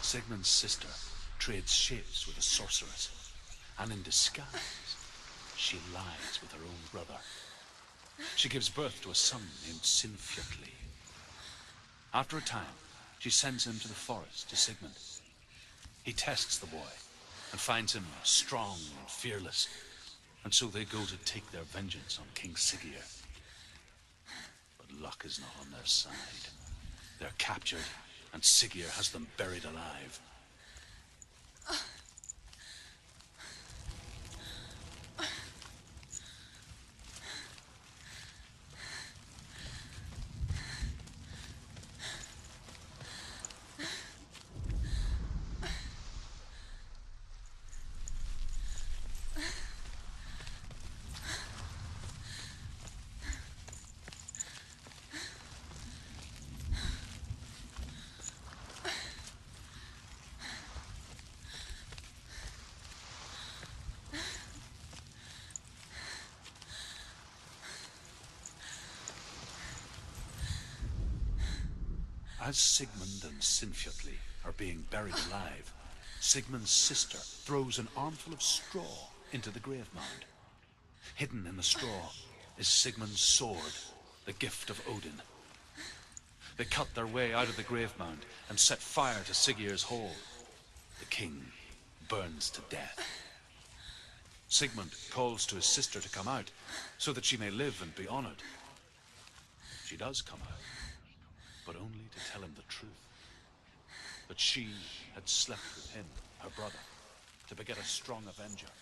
Sigmund's sister trades shapes with a sorceress, and in disguise, she lies with her own brother. She gives birth to a son named Sinfjotli. After a time, she sends him to the forest to Sigmund. He tests the boy and finds him strong and fearless, and so they go to take their vengeance on King Siggeir. But luck is not on their side. They're captured, and Siggeir has them buried alive. As Sigmund and Sinfjotli are being buried alive, Sigmund's sister throws an armful of straw into the grave mound. Hidden in the straw is Sigmund's sword, the gift of Odin. They cut their way out of the grave mound and set fire to Siggeir's hall. The king burns to death. Sigmund calls to his sister to come out so that she may live and be honored. She does come out, but only to tell him the truth. That she had slept with him, her brother, to beget a strong avenger.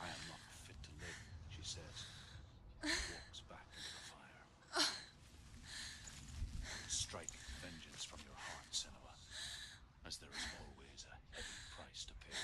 I am not fit to live, she says, and walks back into the fire. Strike vengeance from your heart, Senua, as there is always a heavy price to pay.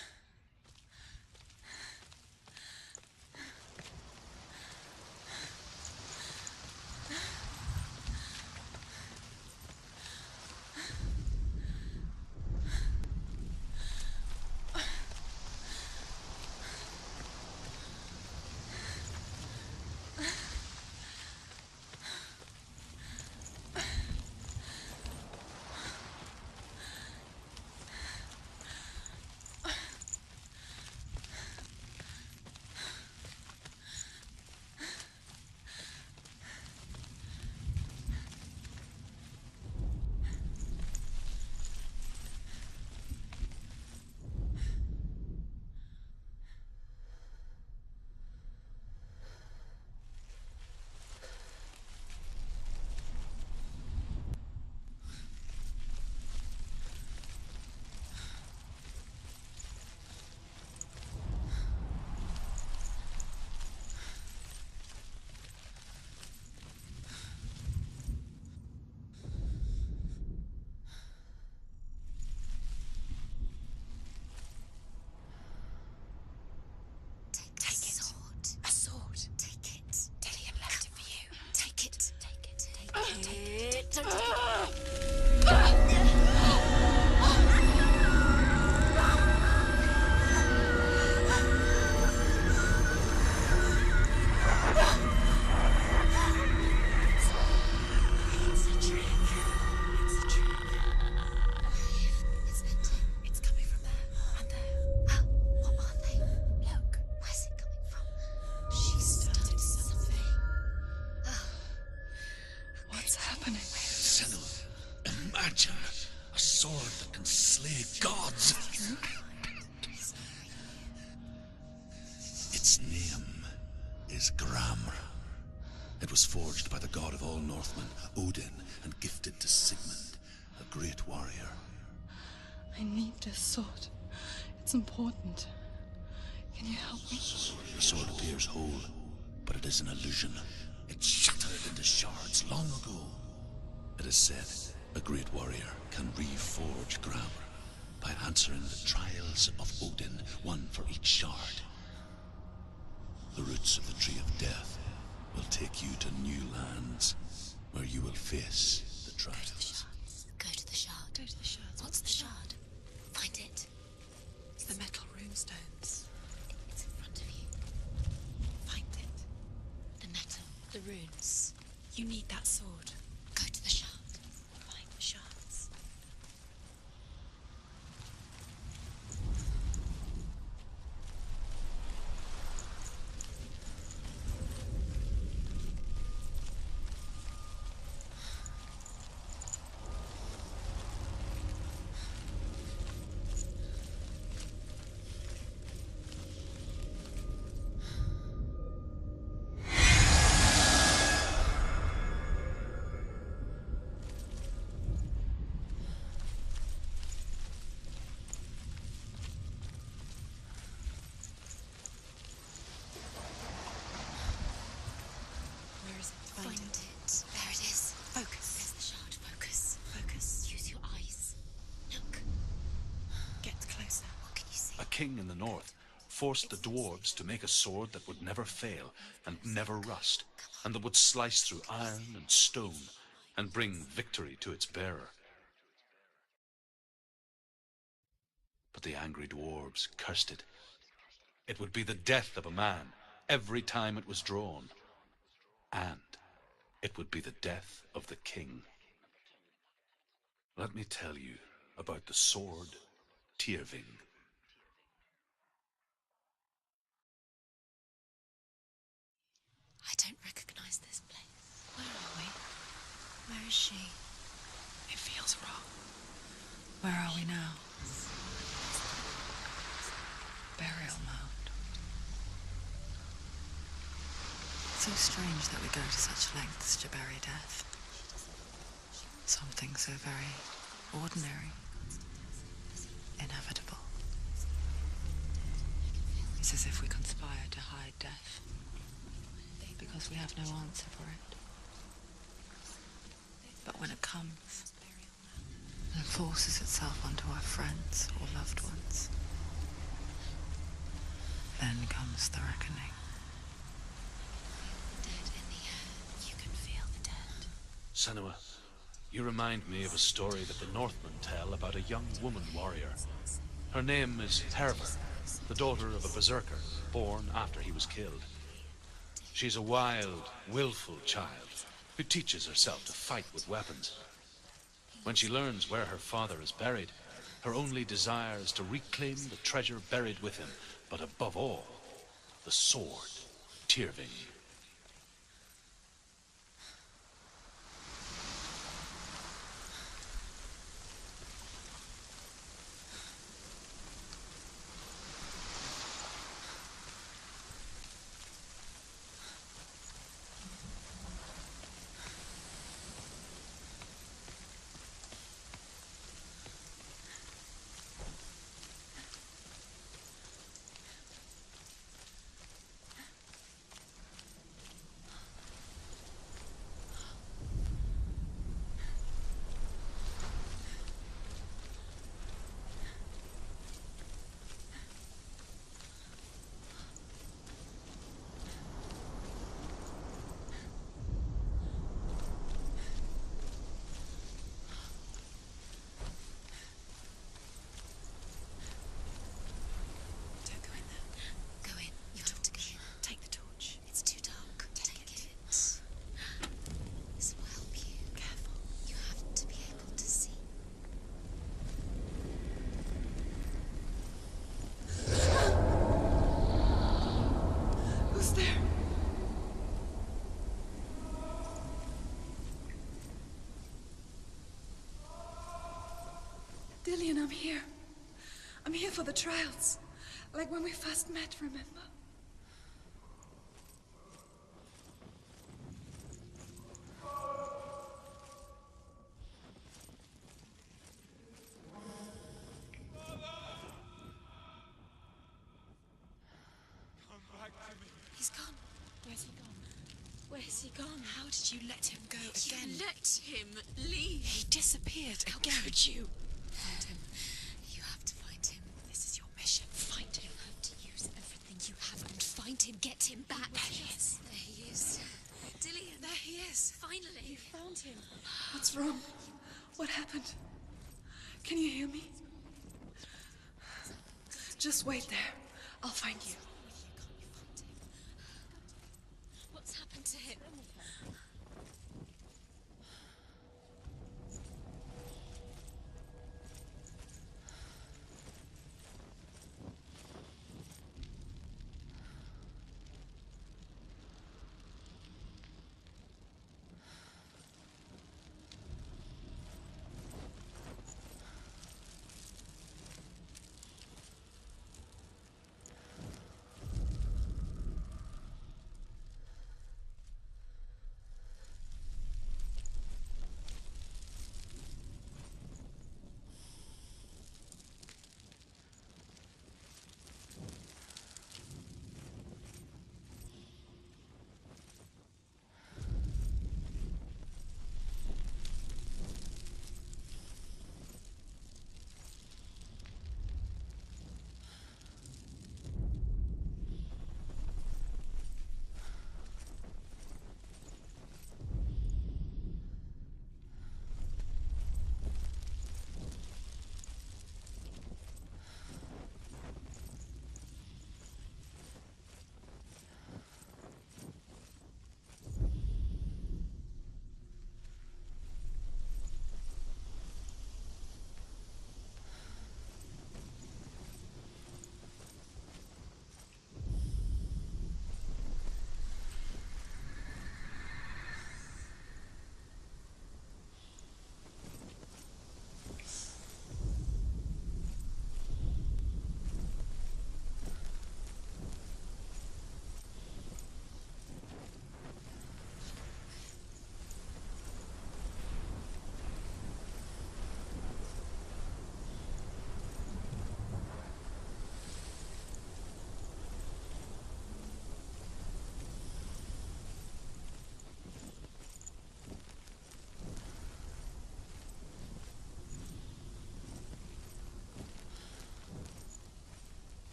A sword that can slay gods. Its name is Gramr. It was forged by the god of all Northmen, Odin, and gifted to Sigmund, a great warrior. I need this sword. It's important. Can you help me? The sword appears whole, but it is an illusion. It shattered into shards long ago. It is said a great warrior can reforge Gramr by answering the trials of Odin, one for each shard. The roots of the Tree of Death will take you to new lands, where you will face the trials. Go to the shard. Go to the shard. What's the shard? Find it. It's the metal runestones. It's in front of you. Find it. The metal, the runes. You need that sword. Go to the shard. Find the shards. king in the north, forced the dwarves to make a sword that would never fail and never rust, and that would slice through iron and stone and bring victory to its bearer. But the angry dwarves cursed it. It would be the death of a man every time it was drawn, and it would be the death of the king. Let me tell you about the sword Tyrving. I don't recognize this place. Where are we? Where is she? It feels wrong. Where are we now? Burial mound. So strange that we go to such lengths to bury death. Something so very ordinary, inevitable. It's as if we conspire to hide death, because we have no answer for it. But when it comes, and it forces itself onto our friends or loved ones, then comes the reckoning. Dead in the air. You can feel the dead. Senua, you remind me of a story that the Northmen tell about a young woman warrior. Her name is Hervor, the daughter of a berserker, born after he was killed. She's a wild, willful child who teaches herself to fight with weapons. When she learns where her father is buried, her only desire is to reclaim the treasure buried with him, but above all, the sword, Tyrving. Dillian, I'm here. I'm here for the trials. Like when we first met, remember? He's gone. Where's he gone? Where's he gone? How did you let him go again? You let him leave. He disappeared How again. could you? Find him. You have to find him. This is your mission. Find him. You have to use everything you have and find him. Get him back. There he is. There he is. Dillian. There he is. Finally. You found him. What's wrong? What happened? Can you hear me? Just wait there. I'll find you. What's happened to him?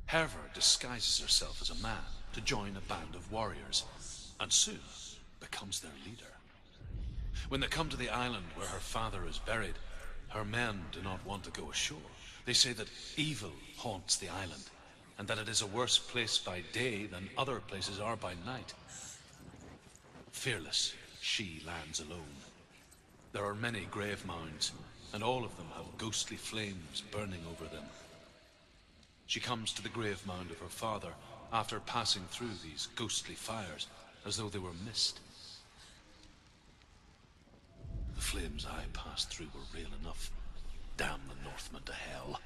Herver disguises herself as a man to join a band of warriors, and soon becomes their leader. When they come to the island where her father is buried, her men do not want to go ashore. They say that evil haunts the island, and that it is a worse place by day than other places are by night. Fearless, she lands alone. There are many grave mounds, and all of them have ghostly flames burning over them. She comes to the grave mound of her father after passing through these ghostly fires, as though they were mist. The flames I passed through were real enough. Damn the Northmen to hell.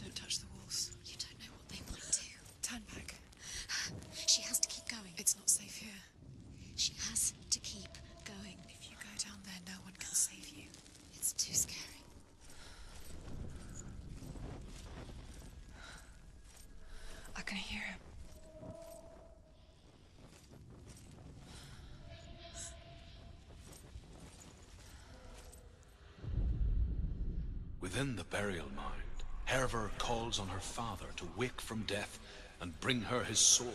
Don't touch the walls. You don't know what they might do. Turn back. She has to keep going. It's not safe here. She has to keep going. If you go down there, no one can save you. It's too scary. I can hear him. Within the burial mound, Herver calls on her father to wake from death and bring her his sword.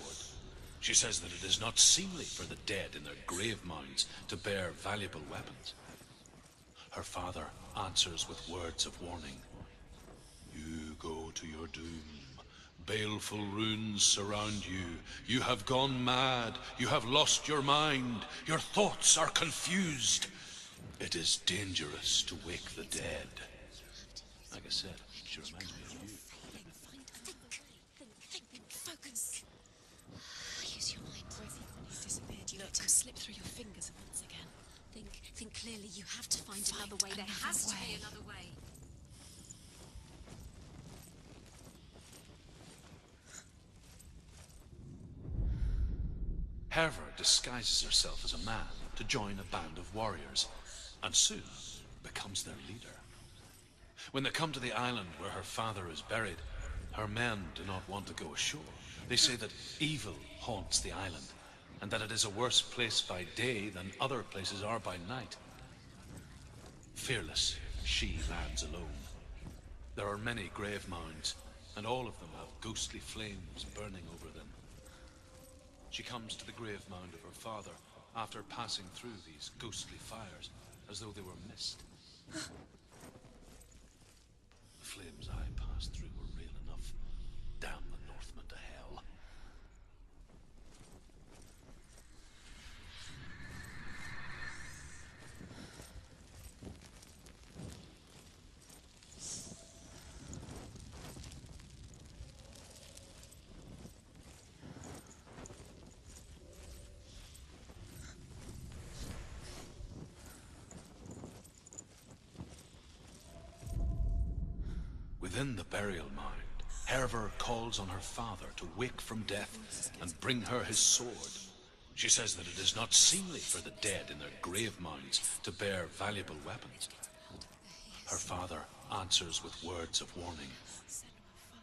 She says that it is not seemly for the dead in their grave mounds to bear valuable weapons. Her father answers with words of warning. You go to your doom. Baleful runes surround you. You have gone mad. You have lost your mind. Your thoughts are confused. It is dangerous to wake the dead. Like I said, she reminds me of you. Think, focus. Use your mind. When he disappeared, you let him slip through your fingers once again. Think clearly. You have to find another way. There another has to way. be another way. Herver disguises herself as a man to join a band of warriors, and soon becomes their leader. When they come to the island where her father is buried, her men do not want to go ashore. They say that evil haunts the island, and that it is a worse place by day than other places are by night. Fearless, she lands alone. There are many grave mounds, and all of them have ghostly flames burning over them. She comes to the grave mound of her father after passing through these ghostly fires, as though they were mist. The flames I passed through were real enough. Damn the Northmen to hell. Within the burial mound, Herver calls on her father to wake from death and bring her his sword. She says that it is not seemly for the dead in their grave mounds to bear valuable weapons. Her father answers with words of warning.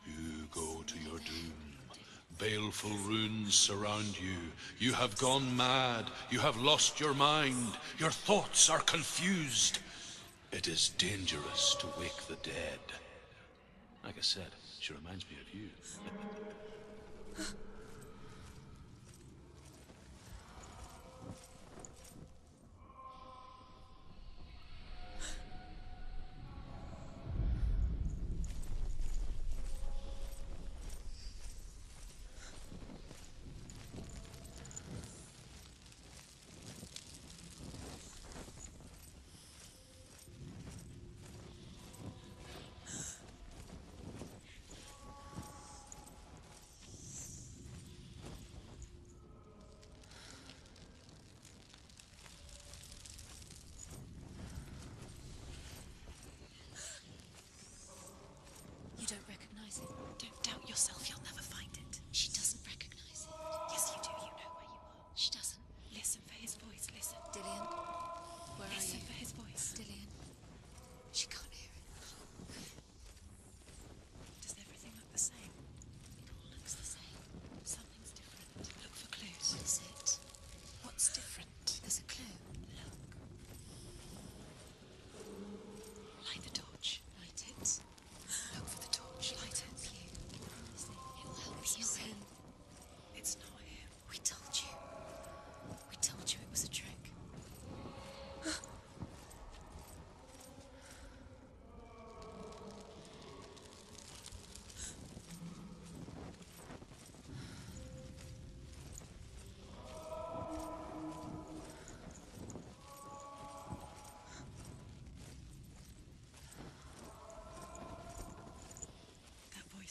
You go to your doom. Baleful runes surround you. You have gone mad. You have lost your mind. Your thoughts are confused. It is dangerous to wake the dead. Like I said, she reminds me of you.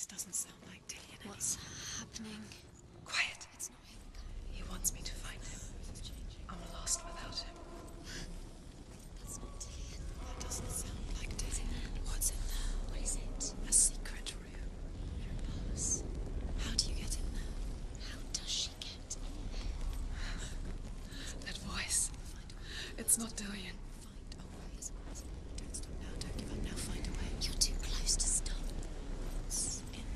This doesn't sound like Dillian anymore. What's happening? Quiet. It's not him. He wants me to find him. I'm lost without him. That's not Dillian. That doesn't sound like Dillian. What's in there? What is it? A secret room. Rose. How do you get in there? How does she get in That voice. It's not Dillian. Find a way. Don't stop now. Don't give up now. Find a way. You're too close to stop. What's in there?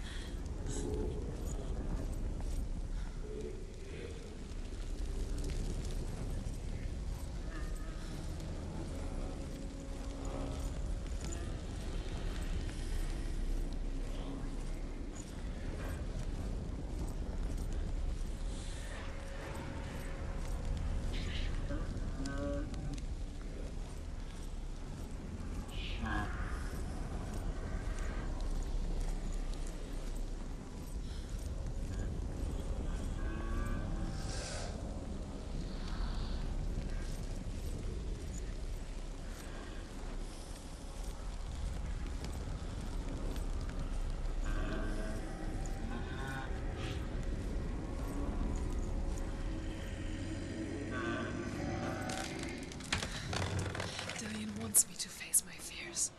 Dillian wants me to face my fears.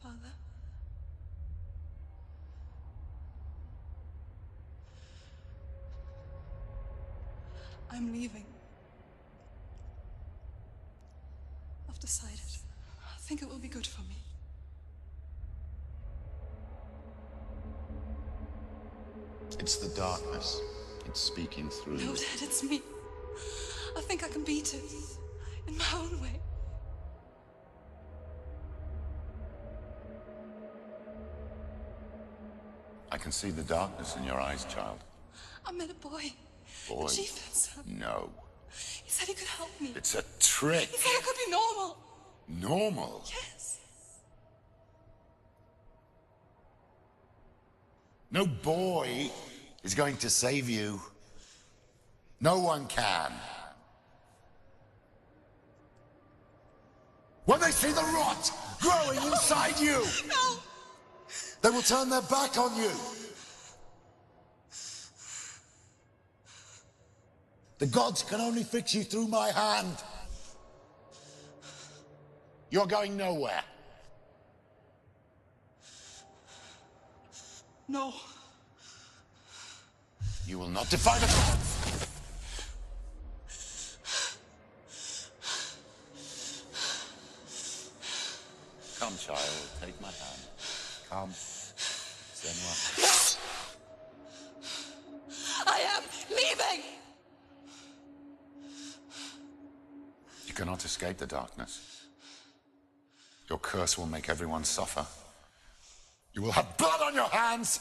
Father? I'm leaving. I've decided. I think it will be good for me. It's the darkness. It's speaking through No, you. Dad, it's me. I think I can beat it. In my own way. I can see the darkness in your eyes, child. I met a boy. Boy. The chieftain's son. No. He said he could help me. It's a trick. He said I could be normal. Normal. Yes. No boy is going to save you. No one can. When they see the rot growing inside you, No! they will turn their back on you. The gods can only fix you through my hand. You're going nowhere. No. You will not defy the gods. Come, child, take my hand. Come. Senua. I am leaving! You cannot escape the darkness. Your curse will make everyone suffer. You will have blood on your hands!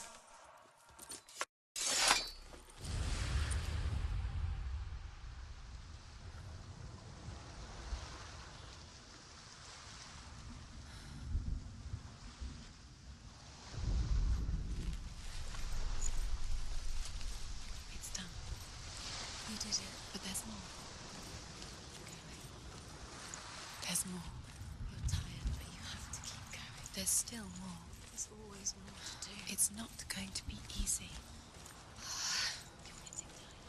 It's done. You did it. But there's more. There's more. You're tired, but you have to keep going. There's still more. There's always more to do. It's not going to be easy. You're getting tired.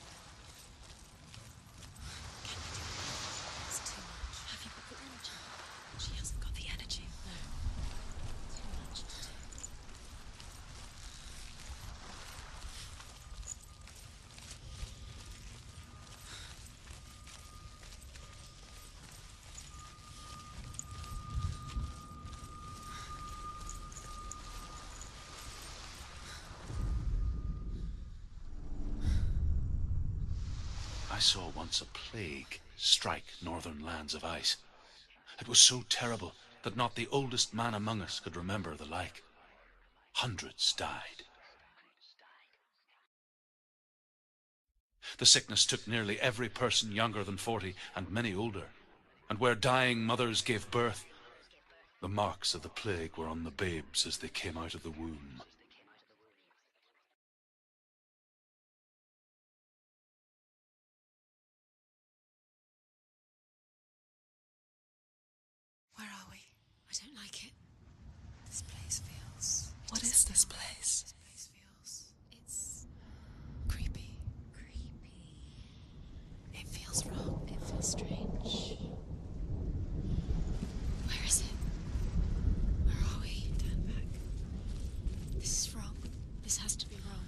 Can you do it? It's too much. Have you got the energy? She hasn't got the energy. No. Too much to do. I saw once a plague strike northern lands of ice. It was so terrible that not the oldest man among us could remember the like. Hundreds died. The sickness took nearly every person younger than 40 and many older. And where dying mothers gave birth, The marks of the plague were on the babes as they came out of the womb. Where are we? I don't like it. This place feels... What is this place? This place feels... It's... creepy. Creepy. It feels wrong. It feels strange. Where is it? Where are we? Turn back. This is wrong. This has to be wrong.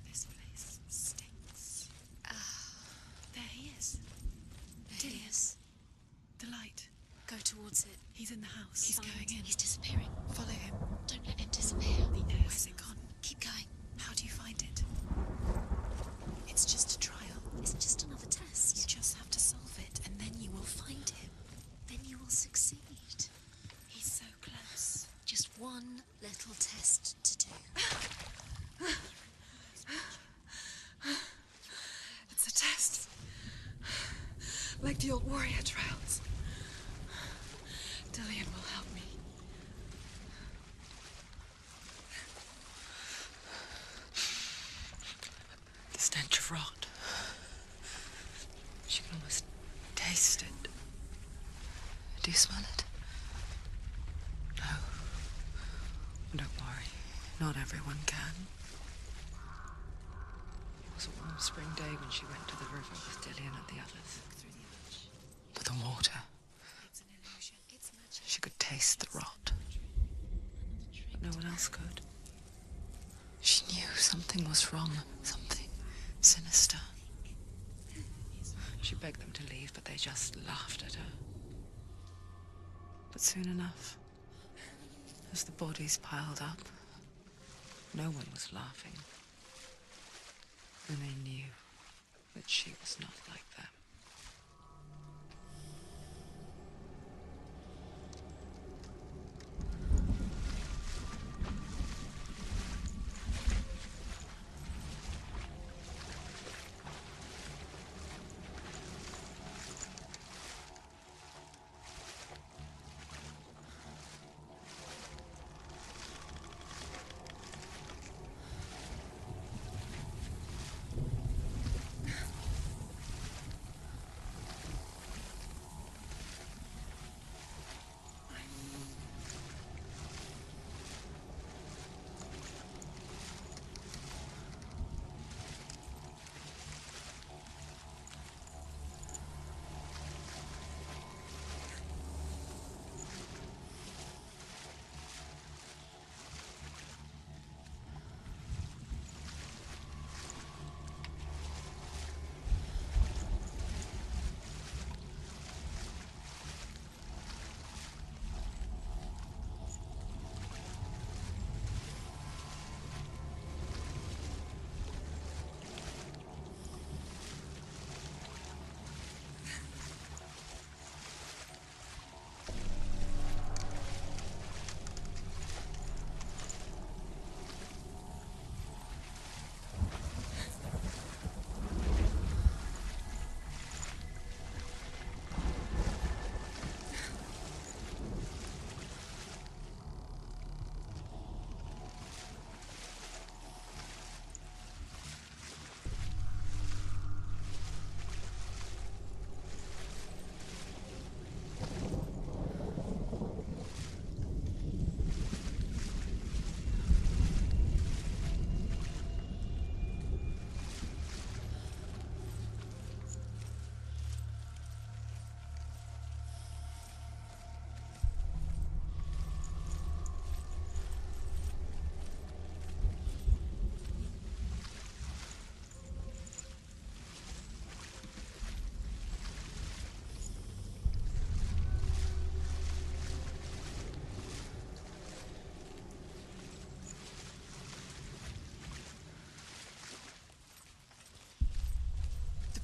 This place stinks. There he is. There he is. The light. Go towards it. He's in the house. He's Find going it. in. He's disappearing. Follow him. Don't let him disappear. Where's it gone? Keep going. How do you find it? It's just a trial. It's just another test. You just have to solve it, and then you will find him. Then you will succeed. He's so close. Just one little test to do. It's a test. Like the old warrior trials. Dillian will help me. The stench of rot. She can almost taste it. Do you smell it? No. Don't worry. Not everyone can. It was a warm spring day when she went to the river with Dillian and the others. But the water. It's an illusion. It's magic. She could taste the rot. But no one else could. She knew something was wrong. Something sinister. She begged them to leave, but they just laughed at her. But soon enough, as the bodies piled up, no one was laughing. And they knew that she was not like them.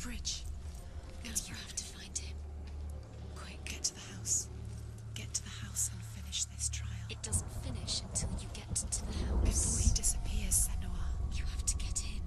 Bridge. Now you have to find him. Quick, get to the house. Get to the house and finish this trial. It doesn't finish until you get to the house. Before he disappears, Senua. You have to get in.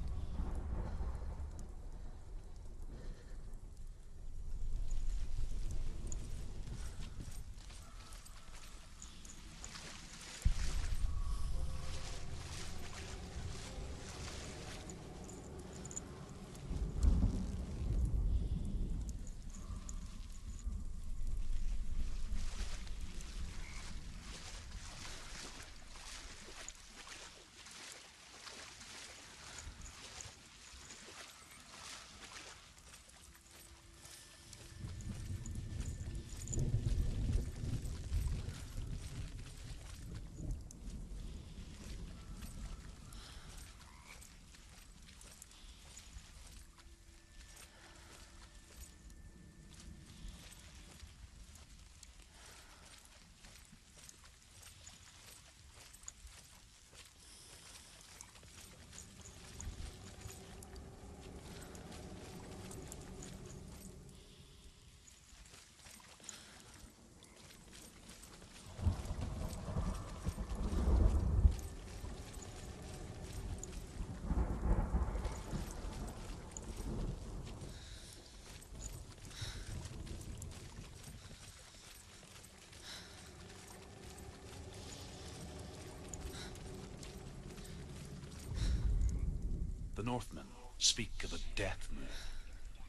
The Northmen speak of a death moon,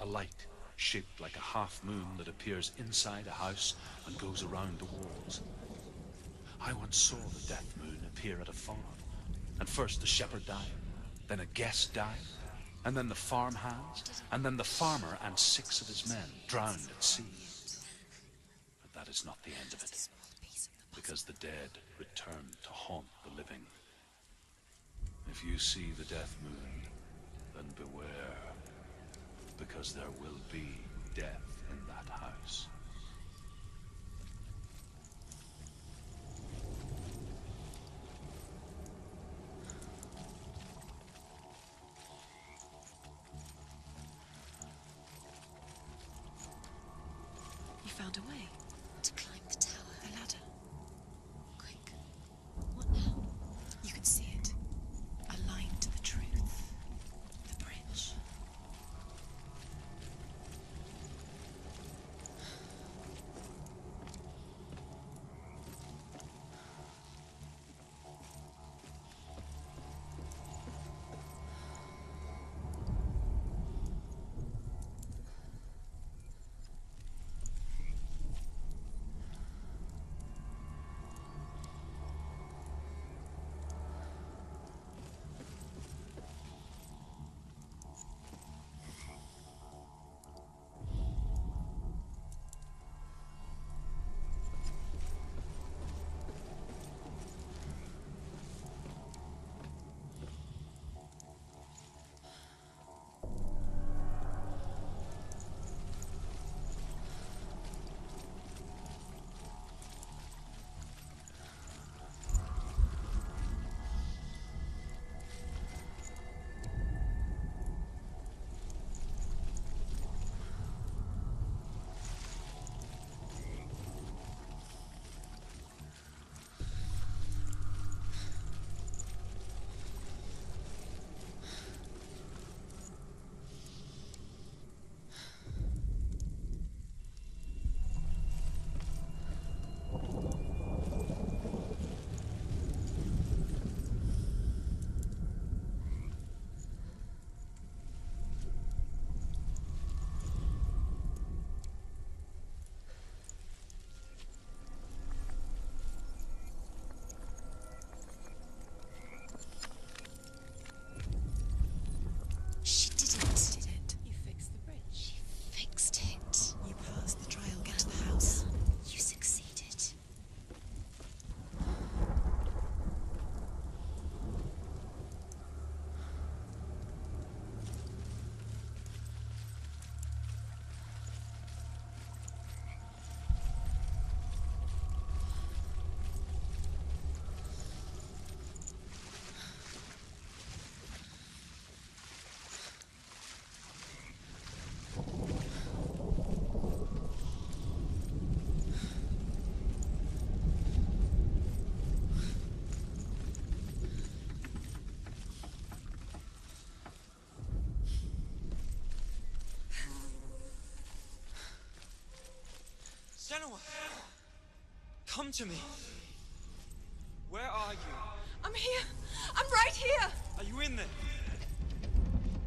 a light shaped like a half moon that appears inside a house and goes around the walls. I once saw the death moon appear at a farm, and first the shepherd died, then a guest died, and then the farmhands, and then the farmer and 6 of his men drowned at sea. But that is not the end of it, because the dead return to haunt the living. If you see the death moon, then beware, because there will be death in that house. You found a way to climb the tower. The ladder. Quick. What now? You can see it. A line to the truth. The bridge. She didn't. You fixed the bridge. She fixed it. You passed the trial. Get to the house. You succeeded. Senua! Come to me! Where are you? I'm here. I'm right here. Are you in there?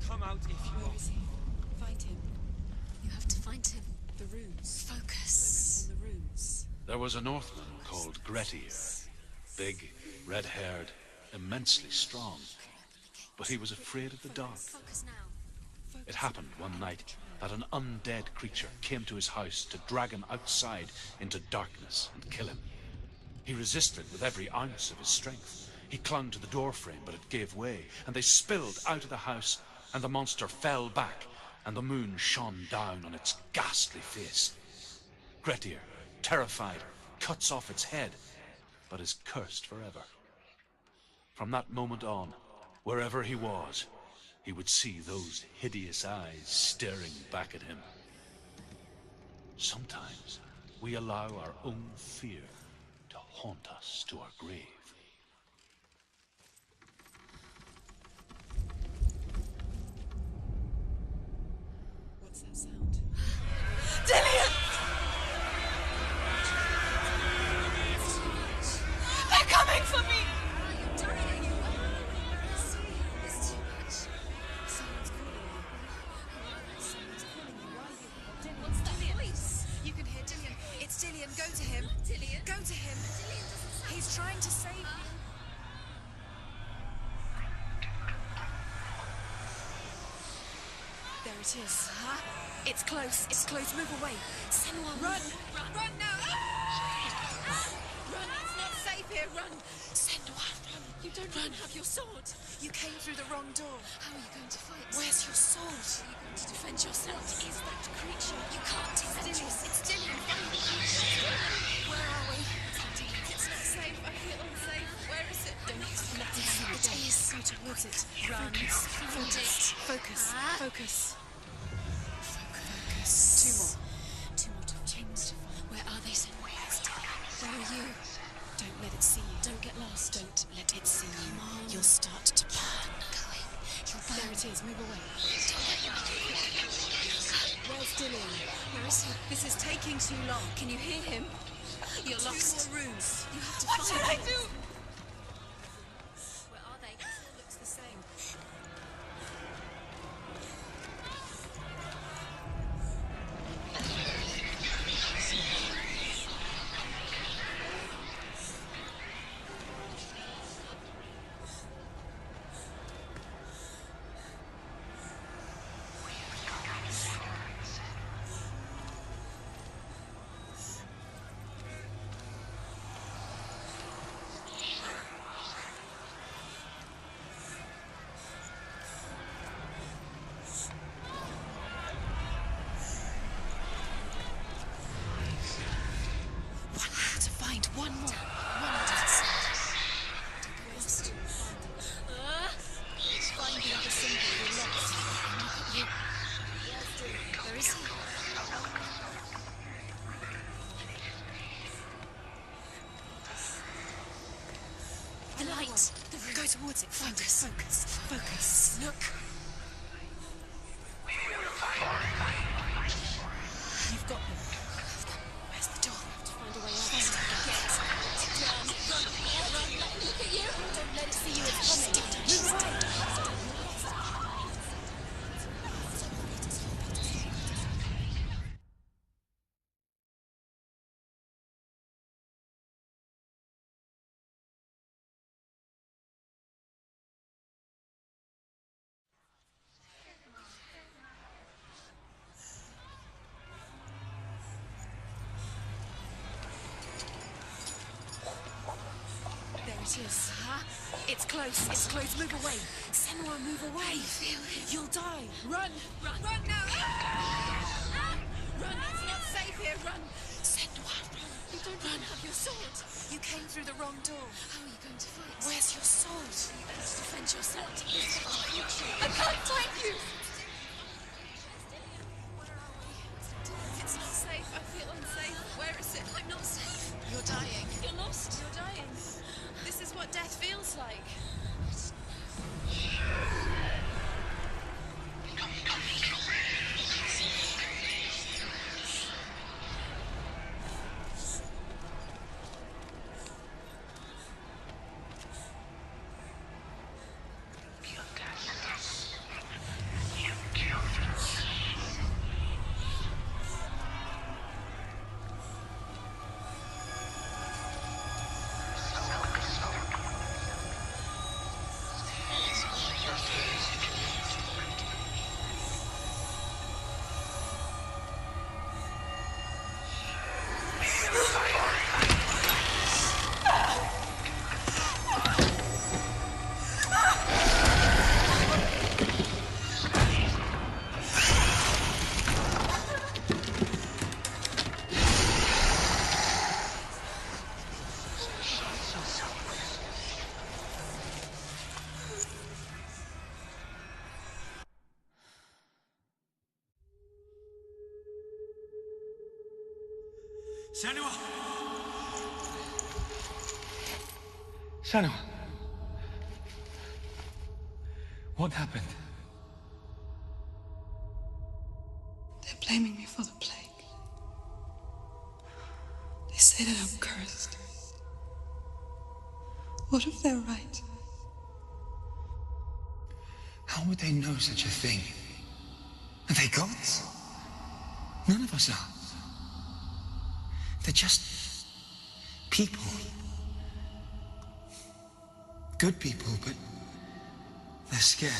Come out if you Where are. is he? Find him. You have to find him. The runes. Focus. On the runes. There was a Northman called Grettir, big, red-haired, immensely strong, but he was afraid of the dark. Focus now. It happened one night that an undead creature came to his house to drag him outside into darkness and kill him. He resisted with every ounce of his strength. He clung to the doorframe, but it gave way, and they spilled out of the house, and the monster fell back, and the moon shone down on its ghastly face. Grettir, terrified, cuts off its head, but is cursed forever. From that moment on, wherever he was, he would see those hideous eyes staring back at him. Sometimes we allow our own fear to haunt us to our grave. What's that sound? Dillian! They're coming for me! go to him. He's trying to save you. There it is. Huh? It's close. It's close. Move away. Senua, run! Run now! Run! It's not safe here. Run! Senua, run! You don't even have your sword. You came through the wrong door. How are you going to fight? Where's your sword? Are you going to defend yourself? What is that creature? You can't defend yourself. It's Dillian. Where are we? It's not safe. I feel unsafe. Where is it? Don't let it see it. It is. Go towards it. Run. Focus. Focus. Focus. Two more. Two more to chains. Where are they, Senua? Where are you? Don't let it see you. Don't get lost. Don't let it see you. Come on. You'll start to burn. You'll burn. There it is. Move away. Where's Dillian? Where is he? This is taking too long. Can you hear him? You're lost. 2 more rooms. You have to find him. What should I do? Where are they? It still looks the same. One more. One more. Lost. Find the other symbol. You're lost. Where is he? The light. Go towards it. Focus. Focus. Focus. Look. You've got them. Where's the door? I have to find a way out. Look at you! Don't let it see you, it's coming. Move away! It is, huh? It's close. It's close. Move away. Senua, move away. Feel it. You'll die. Run. Run. Run now. Run. It's not safe here. Run. Senua, run. You don't even have your sword. You came through the wrong door. How are you going to fight? Where's your sword? Are you going to defend yourself? I can't find you. Where are we? It's not safe. I feel unsafe. Where is it? I'm not safe. You're dying. You're lost. You're dying. This is what death feels like. Senua! Senua! What happened? They're blaming me for the plague. They say that I'm cursed. What if they're right? How would they know such a thing? Are they gods? None of us are. They're just people. Good people, but they're scared.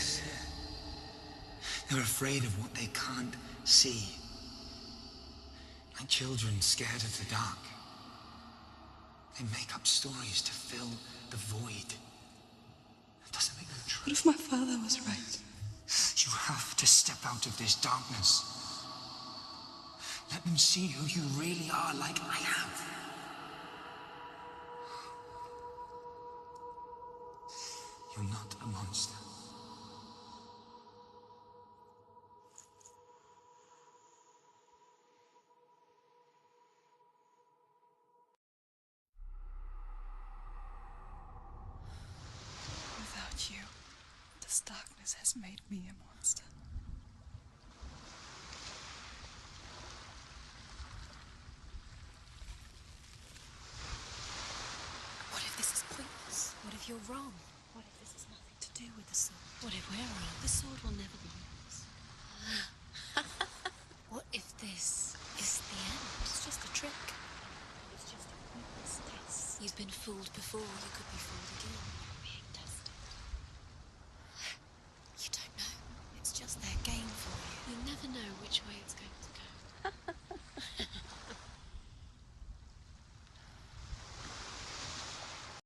They're afraid of what they can't see. Like children scared of the dark. They make up stories to fill the void. It doesn't make them true. What if my father was right? You have to step out of this darkness. Let them see who you really are, like I have. You're not a monster. Without you, this darkness has made me a monster. What if this is pointless? What if you're wrong? What if this has nothing to do with the sword? What if we're wrong? The sword will never be yours. What if this is the end? It's just a trick. It's just a pointless test. You've been fooled before, you could be fooled again.